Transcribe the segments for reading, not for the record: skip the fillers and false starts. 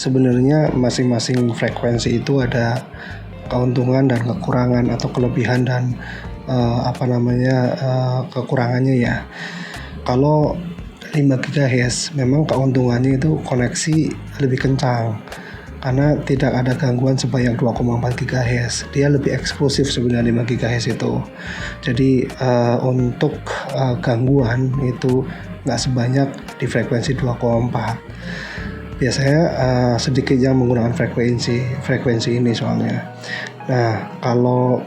sebenarnya masing-masing frekuensi itu ada keuntungan dan kekurangan atau kelebihan dan kekurangannya ya. Kalau 5 GHz memang keuntungannya itu koneksi lebih kencang karena tidak ada gangguan sebanyak 2,4 GHz. Dia lebih eksklusif sebenarnya 5 GHz itu. Jadi untuk gangguan itu nggak sebanyak di frekuensi 2,4. Biasanya sedikit yang menggunakan frekuensi ini soalnya. Nah, kalau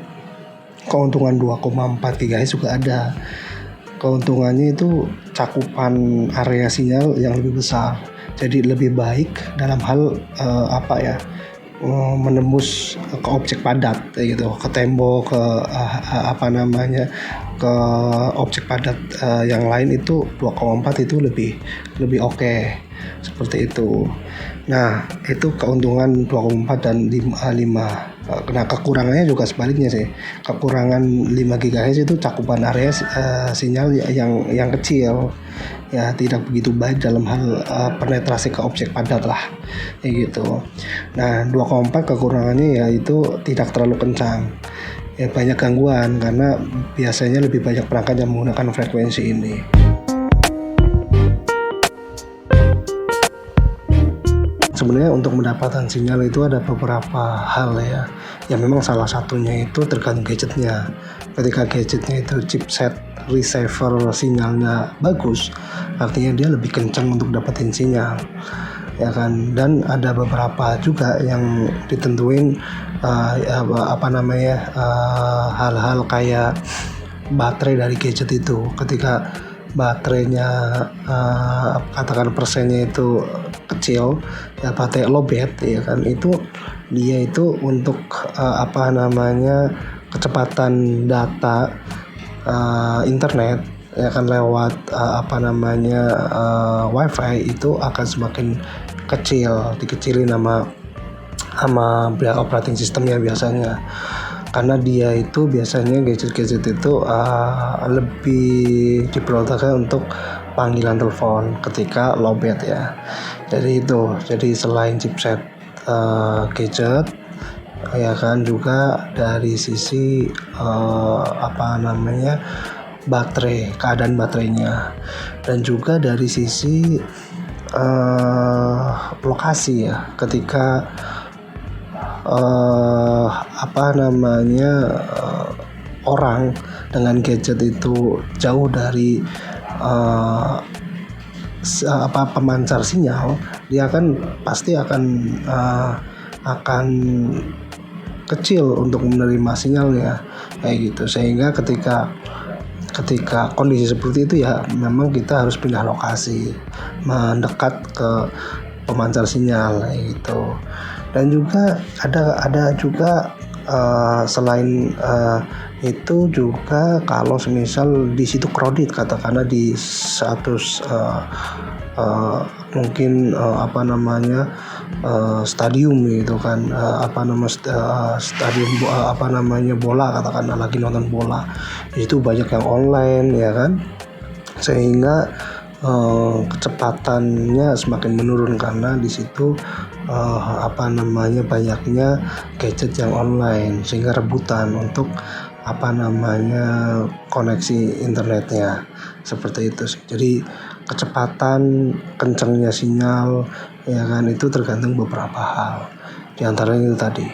keuntungan 2,4 GHz juga ada. Keuntungannya itu cakupan area sinyal yang lebih besar. Jadi lebih baik dalam hal menembus ke objek padat gitu, ke tembok, ke objek padat yang lain itu 2,4 itu lebih oke. Seperti itu. Nah, itu keuntungan 2,4 dan 5. Nah, kekurangannya juga sebaliknya sih. Kekurangan 5 GHz itu cakupan area sinyal yang kecil. Ya, tidak begitu baik dalam hal penetrasi ke objek padat lah. Kayak gitu. Nah, 2,4 kekurangannya yaitu tidak terlalu kencang. Ya, banyak gangguan karena biasanya lebih banyak perangkat yang menggunakan frekuensi ini. Sebenarnya untuk mendapatkan sinyal itu ada beberapa hal ya. Yang memang salah satunya itu tergantung gadgetnya. Ketika gadgetnya itu chipset receiver sinyalnya bagus, artinya dia lebih kencang untuk dapetin sinyal, ya kan. Dan ada beberapa juga yang ditentuin hal-hal kayak baterai dari gadget itu. Ketika baterainya katakan persennya itu kecil, ya baterai lowbat ya kan, itu dia itu untuk kecepatan data internet ya kan lewat wifi itu akan semakin kecil, dikecilin sama operating sistemnya biasanya. Karena dia itu biasanya gadget-gadget itu lebih diprioritaskan untuk panggilan telepon ketika lowbat ya. Jadi selain chipset gadget ya kan, juga dari sisi baterai, keadaan baterainya, dan juga dari sisi lokasi ya. Ketika orang dengan gadget itu jauh dari pemancar sinyal, dia pasti akan kecil untuk menerima sinyalnya kayak gitu. Sehingga ketika kondisi seperti itu ya memang kita harus pindah lokasi, mendekat ke pemancar sinyal kayak gitu. Dan juga ada juga selain itu juga kalau semisal di situ crowded, katakanlah di stadium gitu kan, stadium bola, katakanlah lagi nonton bola, itu banyak yang online ya kan, sehingga kecepatannya semakin menurun karena di situ banyaknya gadget yang online, sehingga rebutan untuk koneksi internetnya seperti itu sih. Jadi kecepatan kencangnya sinyal ya kan itu tergantung beberapa hal, di antaranya itu tadi.